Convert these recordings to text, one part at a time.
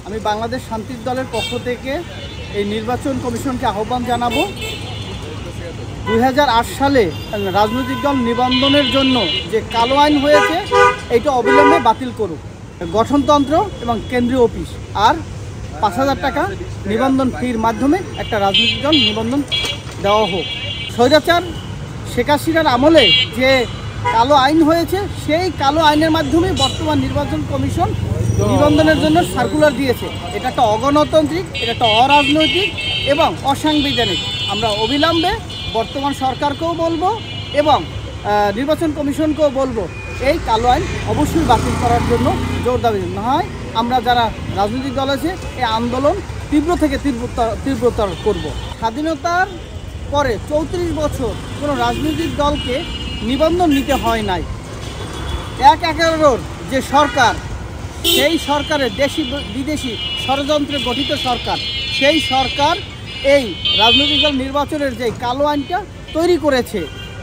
আমি বাংলাদেশ শান্তির দলের পক্ষ থেকে এই নির্বাচন কমিশনকে আহ্বান জানাবো 2008 সালে রাজনৈতিক দল নিবন্ধনের জন্য যে কালো আইন হয়েছে এটা অবিলম্বে বাতিল করুক। গঠনতন্ত্র এবং কেন্দ্রীয় অফিস আর 5,000 টাকা নিবন্ধন ফির মাধ্যমে একটা রাজনৈতিক দল নিবন্ধন দেওয়া হোক। স্বৈরাচার শেখ হাসিনার আমলে যে কালো আইন হয়েছে সেই কালো আইনের মাধ্যমে বর্তমান নির্বাচন কমিশন নিবন্ধনের জন্য সার্কুলার দিয়েছে। এটা একটা অগণতান্ত্রিক, এটা একটা অরাজনৈতিক এবং অসাংবিধানিক। আমরা অবিলম্বে বর্তমান সরকারকেও বলবো এবং নির্বাচন কমিশনকেও বলবো এই কালো আইন অবশ্যই বাতিল করার জন্য জোর দাবি। না হয় আমরা যারা রাজনৈতিক দল আছে এই আন্দোলন তীব্র থেকে তীব্রতর করব। স্বাধীনতার পরে 34 বছর কোনো রাজনৈতিক দলকে নিবন্ধন নিতে হয় নাই। 1/11 যে সরকার, সেই সরকারের দেশি বিদেশি ষড়যন্ত্রে গঠিত সরকার, সেই সরকার এই রাজনৈতিক দল নির্বাচনের যে কালো আইনটা তৈরি করেছে।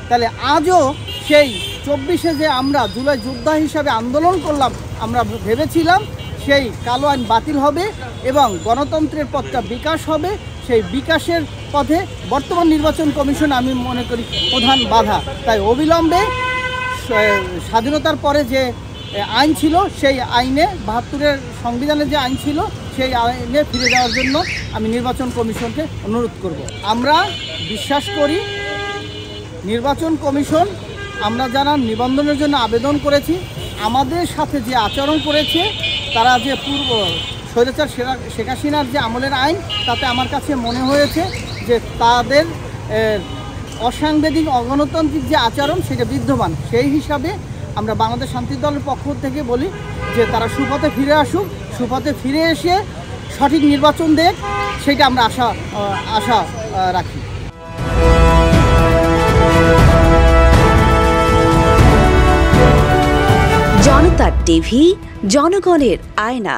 তাহলে আজও সেই 24-এ যে আমরা জুলাই যোদ্ধা হিসাবে আন্দোলন করলাম, আমরা ভেবেছিলাম সেই কালো আইন বাতিল হবে এবং গণতন্ত্রের পথটা বিকাশ হবে। সেই বিকাশের পথে বর্তমান নির্বাচন কমিশন আমি মনে করি প্রধান বাধা। তাই অবিলম্বে স্বাধীনতার পরে যে আইন ছিল সেই আইনে 72-এর সংবিধানের যে আইন ছিল সেই আইনে ফিরে যাওয়ার জন্য আমি নির্বাচন কমিশনকে অনুরোধ করব। আমরা বিশ্বাস করি নির্বাচন কমিশন, আমরা যারা নিবন্ধনের জন্য আবেদন করেছি, আমাদের সাথে যে আচরণ করেছে, তারা যে পূর্ব স্বৈরাচার শেখ হাসিনার যে আমলের আইন, তাতে আমার কাছে মনে হয়েছে যে তাদের অসাংবিধানিক অগণতান্ত্রিক যে আচরণ সেটা বিদ্যমান। সেই হিসাবে আমরা বাংলাদেশ শান্তি দলের পক্ষ থেকে বলি যে তারা সুপথে ফিরে আসুক, সুপথে ফিরে এসে সঠিক নির্বাচন দেখ, সেটা আমরা আশা রাখি। জনতা টিভি, জনগণের আয়না।